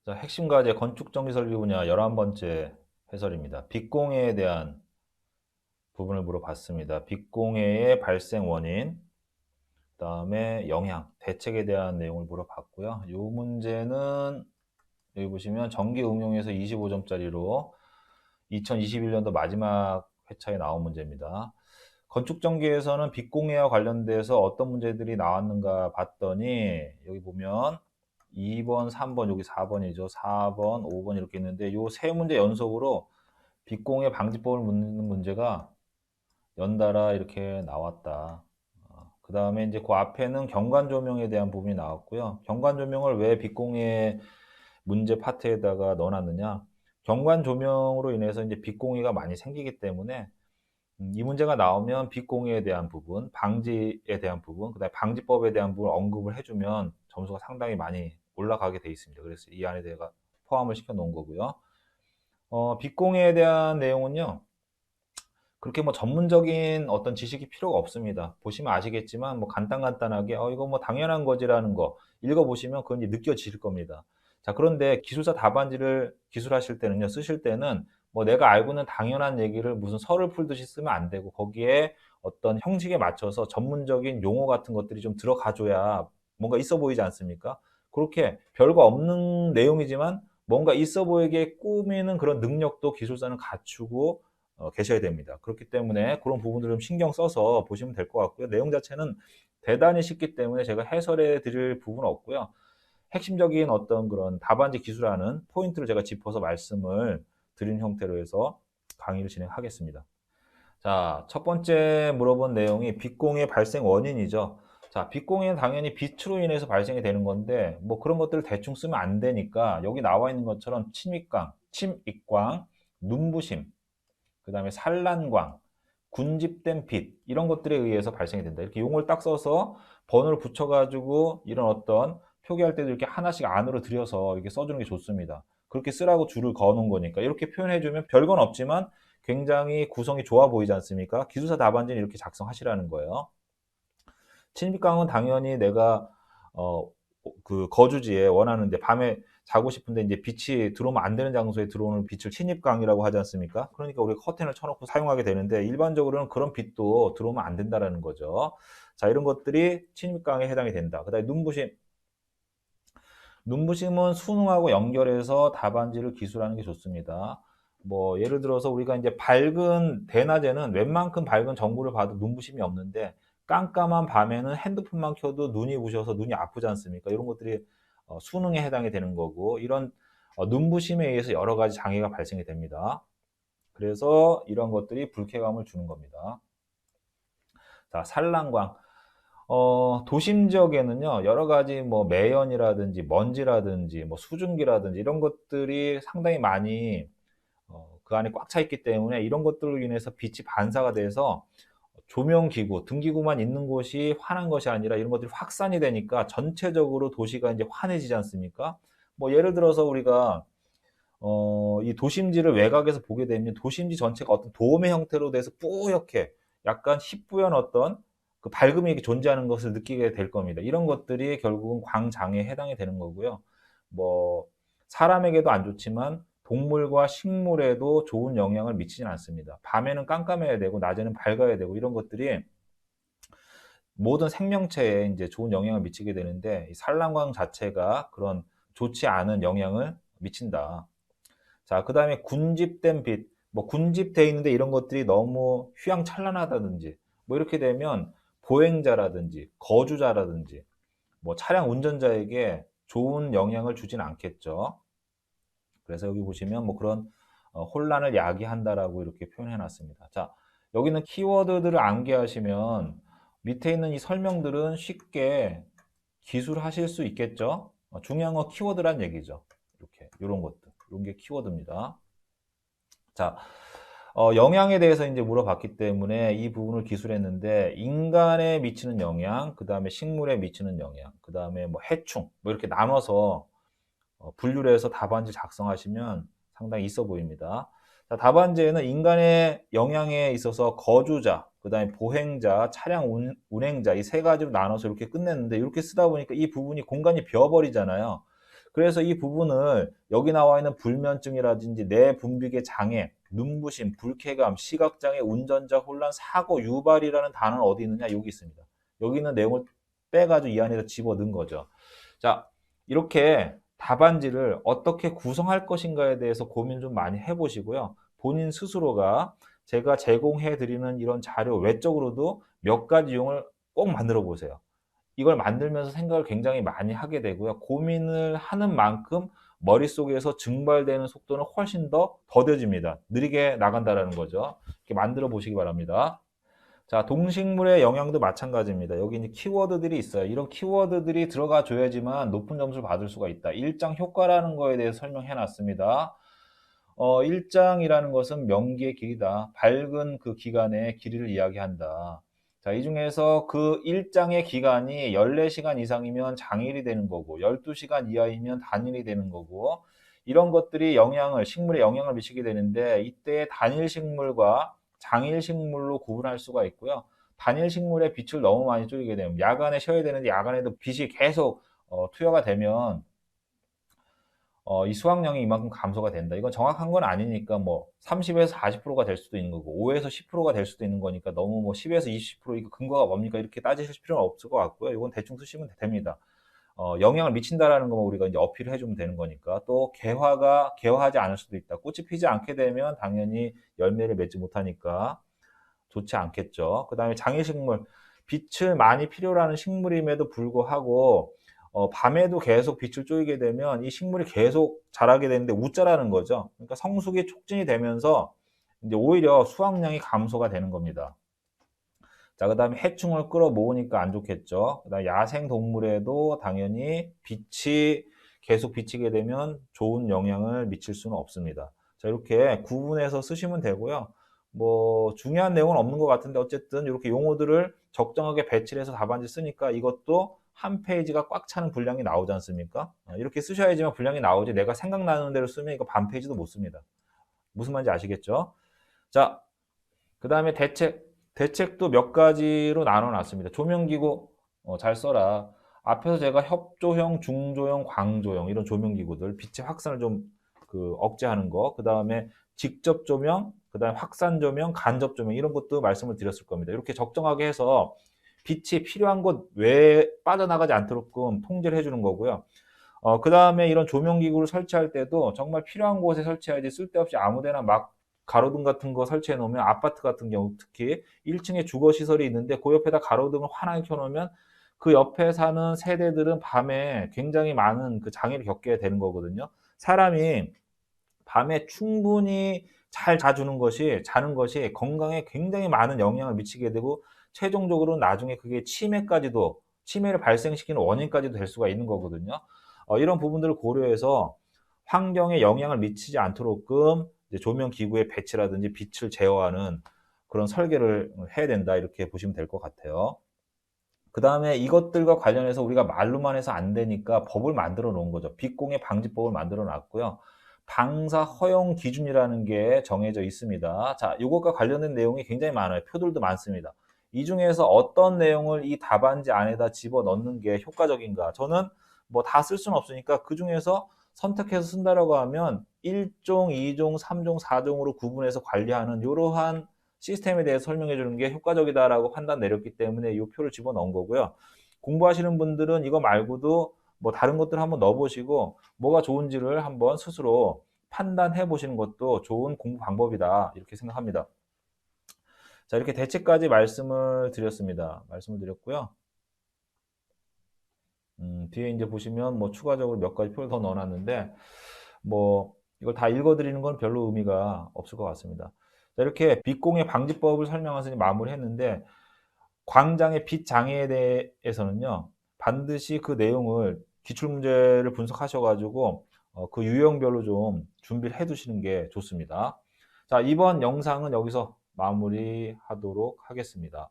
자, 핵심 과제 건축 전기 설비 분야 11번째 해설입니다. 빛공해에 대한 부분을 물어봤습니다. 빛공해의 발생 원인, 그다음에 영향, 대책에 대한 내용을 물어봤고요. 이 문제는 여기 보시면 전기 응용에서 25점짜리로 2021년도 마지막 회차에 나온 문제입니다. 건축 전기에서는 빛공해와 관련돼서 어떤 문제들이 나왔는가 봤더니 여기 보면 2번, 3번, 여기 4번이죠. 4번, 5번 이렇게 있는데 요 세 문제 연속으로 빛공해 방지법을 묻는 문제가 연달아 이렇게 나왔다. 그 다음에 이제 그 앞에는 경관 조명에 대한 부분이 나왔고요. 경관 조명을 왜 빛공해 문제 파트에다가 넣어놨느냐? 경관 조명으로 인해서 이제 빛공해가 많이 생기기 때문에 이 문제가 나오면 빛공해에 대한 부분, 방지에 대한 부분, 그다음에 방지법에 대한 부분을 언급을 해주면 점수가 상당히 많이 올라가게 돼 있습니다. 그래서 이 안에 대해서 포함을 시켜 놓은 거고요. 빛공해에 대한 내용은요. 그렇게 뭐 전문적인 어떤 지식이 필요가 없습니다. 보시면 아시겠지만 뭐 간단간단하게 이거 뭐 당연한 거지라는 거 읽어보시면 그건 이제 느껴질 겁니다. 자, 그런데 기술사 답안지를 기술하실 때는요, 쓰실 때는 뭐 내가 알고 있는 당연한 얘기를 무슨 설을 풀듯이 쓰면 안 되고 거기에 어떤 형식에 맞춰서 전문적인 용어 같은 것들이 좀 들어가줘야 뭔가 있어 보이지 않습니까? 그렇게 별거 없는 내용이지만 뭔가 있어 보이게 꾸미는 그런 능력도 기술사는 갖추고 계셔야 됩니다. 그렇기 때문에 그런 부분들을 좀 신경 써서 보시면 될 것 같고요. 내용 자체는 대단히 쉽기 때문에 제가 해설해 드릴 부분은 없고요. 핵심적인 어떤 그런 답안지 기술하는 포인트를 제가 짚어서 말씀을 드린 형태로 해서 강의를 진행하겠습니다. 자, 첫 번째 물어본 내용이 빛공해 발생 원인이죠. 자, 빛공해는 당연히 빛으로 인해서 발생이 되는 건데 뭐 그런 것들을 대충 쓰면 안 되니까 여기 나와 있는 것처럼 침입광, 눈부심, 그 다음에 산란광, 군집된 빛 이런 것들에 의해서 발생이 된다. 이렇게 용어를 딱 써서 번호를 붙여가지고 이런 어떤 표기할 때도 이렇게 하나씩 안으로 들여서 이렇게 써주는 게 좋습니다. 그렇게 쓰라고 줄을 그어놓은 거니까 이렇게 표현해주면 별건 없지만 굉장히 구성이 좋아 보이지 않습니까? 기술사 답안지는 이렇게 작성하시라는 거예요. 침입광은 당연히 내가 그 거주지에 원하는데 밤에 자고 싶은데 이제 빛이 들어오면 안 되는 장소에 들어오는 빛을 침입광이라고 하지 않습니까? 그러니까 우리가 커튼을 쳐놓고 사용하게 되는데 일반적으로는 그런 빛도 들어오면 안 된다라는 거죠. 자, 이런 것들이 침입광에 해당이 된다. 그다음에 눈부심. 눈부심은 수능하고 연결해서 답안지를 기술하는 게 좋습니다. 뭐 예를 들어서 우리가 이제 밝은 대낮에는 웬만큼 밝은 전구를 봐도 눈부심이 없는데 깜깜한 밤에는 핸드폰만 켜도 눈이 부셔서 눈이 아프지 않습니까? 이런 것들이 수능에 해당이 되는 거고 이런 눈부심에 의해서 여러 가지 장애가 발생이 됩니다. 그래서 이런 것들이 불쾌감을 주는 겁니다. 자, 산란광. 도심 지역에는요, 여러 가지 뭐 매연이라든지 먼지라든지 뭐 수증기라든지 이런 것들이 상당히 많이 그 안에 꽉 차 있기 때문에 이런 것들로 인해서 빛이 반사가 돼서 조명기구, 등기구만 있는 곳이 환한 것이 아니라 이런 것들이 확산이 되니까 전체적으로 도시가 이제 환해지지 않습니까? 뭐 예를 들어서 우리가 이 도심지를 외곽에서 보게 되면 도심지 전체가 어떤 도움의 형태로 돼서 뿌옇게 약간 희뿌연 어떤 그 밝음이 이렇게 존재하는 것을 느끼게 될 겁니다. 이런 것들이 결국은 광장애에 해당이 되는 거고요. 뭐 사람에게도 안 좋지만 동물과 식물에도 좋은 영향을 미치진 않습니다. 밤에는 깜깜해야 되고 낮에는 밝아야 되고 이런 것들이 모든 생명체에 이제 좋은 영향을 미치게 되는데 이 산란광 자체가 그런 좋지 않은 영향을 미친다. 자, 그 다음에 군집된 빛, 뭐 군집돼 있는데 이런 것들이 너무 휘황찬란하다든지, 뭐 이렇게 되면 보행자라든지 거주자라든지 뭐 차량 운전자에게 좋은 영향을 주진 않겠죠. 그래서 여기 보시면 뭐 그런 혼란을 야기한다라고 이렇게 표현해 놨습니다. 자, 여기는 키워드들을 암기하시면 밑에 있는 이 설명들은 쉽게 기술하실 수 있겠죠. 중요한 건 키워드란 얘기죠. 이렇게 이런 것들, 이런 게 키워드입니다. 자, 영향에 대해서 이제 물어봤기 때문에 이 부분을 기술했는데 인간에 미치는 영향, 그 다음에 식물에 미치는 영향, 그 다음에 뭐 해충, 뭐 이렇게 나눠서 분류를 해서 답안지 작성하시면 상당히 있어 보입니다. 자, 답안지에는 인간의 영향에 있어서 거주자, 그 다음에 보행자, 차량 운행자 이 세 가지로 나눠서 이렇게 끝냈는데 이렇게 쓰다 보니까 이 부분이 공간이 비어버리잖아요. 그래서 이 부분을 여기 나와 있는 불면증이라든지 뇌 분비계 장애, 눈부심, 불쾌감, 시각장애, 운전자 혼란, 사고 유발이라는 단어는 어디 있느냐? 여기 있습니다. 여기 있는 내용을 빼가지고 이 안에다 집어넣은 거죠. 자, 이렇게 답안지를 어떻게 구성할 것인가에 대해서 고민 좀 많이 해보시고요. 본인 스스로가 제가 제공해 드리는 이런 자료 외적으로도 몇 가지 용을 꼭 만들어 보세요. 이걸 만들면서 생각을 굉장히 많이 하게 되고요. 고민을 하는 만큼 머릿속에서 증발되는 속도는 훨씬 더 더뎌집니다. 느리게 나간다라는 거죠. 이렇게 만들어 보시기 바랍니다. 자, 동식물의 영양도 마찬가지입니다. 여기 이제 키워드들이 있어요. 이런 키워드들이 들어가 줘야지만 높은 점수를 받을 수가 있다. 일장 효과라는 거에 대해서 설명해 놨습니다. 일장이라는 것은 명기의 길이다. 밝은 그 기간의 길이를 이야기한다. 자, 이 중에서 그 일장의 기간이 14시간 이상이면 장일이 되는 거고, 12시간 이하이면 단일이 되는 거고, 이런 것들이 식물에 영향을 미치게 되는데, 이때 단일 식물과 장일 식물로 구분할 수가 있고요. 단일 식물에 빛을 너무 많이 쪼이게 되면, 야간에 쉬어야 되는데, 야간에도 빛이 계속 투여가 되면, 이 수확량이 이만큼 감소가 된다. 이건 정확한 건 아니니까 뭐 30에서 40%가 될 수도 있는 거고 5에서 10%가 될 수도 있는 거니까 너무 뭐 10에서 20% 이거 근거가 뭡니까 이렇게 따지실 필요는 없을 것 같고요. 이건 대충 쓰시면 됩니다. 영향을 미친다라는 거만 우리가 이제 어필을 해주면 되는 거니까 또 개화하지 않을 수도 있다. 꽃이 피지 않게 되면 당연히 열매를 맺지 못하니까 좋지 않겠죠. 그 다음에 장애식물, 빛을 많이 필요로 하는 식물임에도 불구하고 밤에도 계속 빛을 쪼이게 되면 이 식물이 계속 자라게 되는데 웃자라는 거죠. 그러니까 성숙이 촉진이 되면서 이제 오히려 수확량이 감소가 되는 겁니다. 자, 그 다음에 해충을 끌어모으니까 안 좋겠죠. 그 다음에 야생 동물에도 당연히 빛이 계속 비치게 되면 좋은 영향을 미칠 수는 없습니다. 자, 이렇게 구분해서 쓰시면 되고요. 뭐 중요한 내용은 없는 것 같은데 어쨌든 이렇게 용어들을 적정하게 배치를 해서 답안지 쓰니까 이것도 한 페이지가 꽉 차는 분량이 나오지 않습니까? 이렇게 쓰셔야지만 분량이 나오지 내가 생각나는 대로 쓰면 이거 반 페이지도 못 씁니다. 무슨 말인지 아시겠죠? 자, 그 다음에 대책도 몇 가지로 나눠놨습니다. 조명기구 잘 써라. 앞에서 제가 협조형, 중조형, 광조형 이런 조명기구들 빛의 확산을 좀 억제하는 거. 그 다음에 직접 조명, 그 다음에 확산 조명, 간접 조명 이런 것도 말씀을 드렸을 겁니다. 이렇게 적정하게 해서 빛이 필요한 곳 외에 빠져나가지 않도록끔 통제를 해주는 거고요. 그 다음에 이런 조명기구를 설치할 때도 정말 필요한 곳에 설치해야지 쓸데없이 아무데나 막 가로등 같은 거 설치해 놓으면 아파트 같은 경우 특히 1층에 주거 시설이 있는데 그 옆에다 가로등을 환하게 켜 놓으면 그 옆에 사는 세대들은 밤에 굉장히 많은 그 장애를 겪게 되는 거거든요. 사람이 밤에 충분히 잘 자는 것이 건강에 굉장히 많은 영향을 미치게 되고 최종적으로 나중에 그게 치매를 발생시키는 원인까지도 될 수가 있는 거거든요. 이런 부분들을 고려해서 환경에 영향을 미치지 않도록끔 조명 기구의 배치라든지 빛을 제어하는 그런 설계를 해야 된다 이렇게 보시면 될 것 같아요. 그 다음에 이것들과 관련해서 우리가 말로만 해서 안 되니까 법을 만들어 놓은 거죠. 빛공해 방지법을 만들어 놨고요. 방사 허용 기준이라는 게 정해져 있습니다. 자, 이것과 관련된 내용이 굉장히 많아요. 표들도 많습니다. 이 중에서 어떤 내용을 이 답안지 안에다 집어 넣는 게 효과적인가? 저는 뭐 다 쓸 수는 없으니까 그 중에서 선택해서 쓴다라고 하면 1종, 2종, 3종, 4종으로 구분해서 관리하는 이러한 시스템에 대해서 설명해 주는 게 효과적이다라고 판단 내렸기 때문에 이 표를 집어 넣은 거고요. 공부하시는 분들은 이거 말고도 뭐 다른 것들 한번 넣어보시고 뭐가 좋은지를 한번 스스로 판단해 보시는 것도 좋은 공부 방법이다 이렇게 생각합니다. 자, 이렇게 대책까지 말씀을 드렸고요. 뒤에 이제 보시면 뭐 추가적으로 몇 가지 표를 더 넣어놨는데 뭐 이걸 다 읽어드리는 건 별로 의미가 없을 것 같습니다. 자, 이렇게 빛공해 방지법을 설명해서 마무리했는데 광장의 빛 장애에 대해서는요 반드시 그 내용을 기출문제를 분석하셔가지고 그 유형별로 좀 준비를 해두시는 게 좋습니다. 자, 이번 영상은 여기서 마무리하도록 하겠습니다.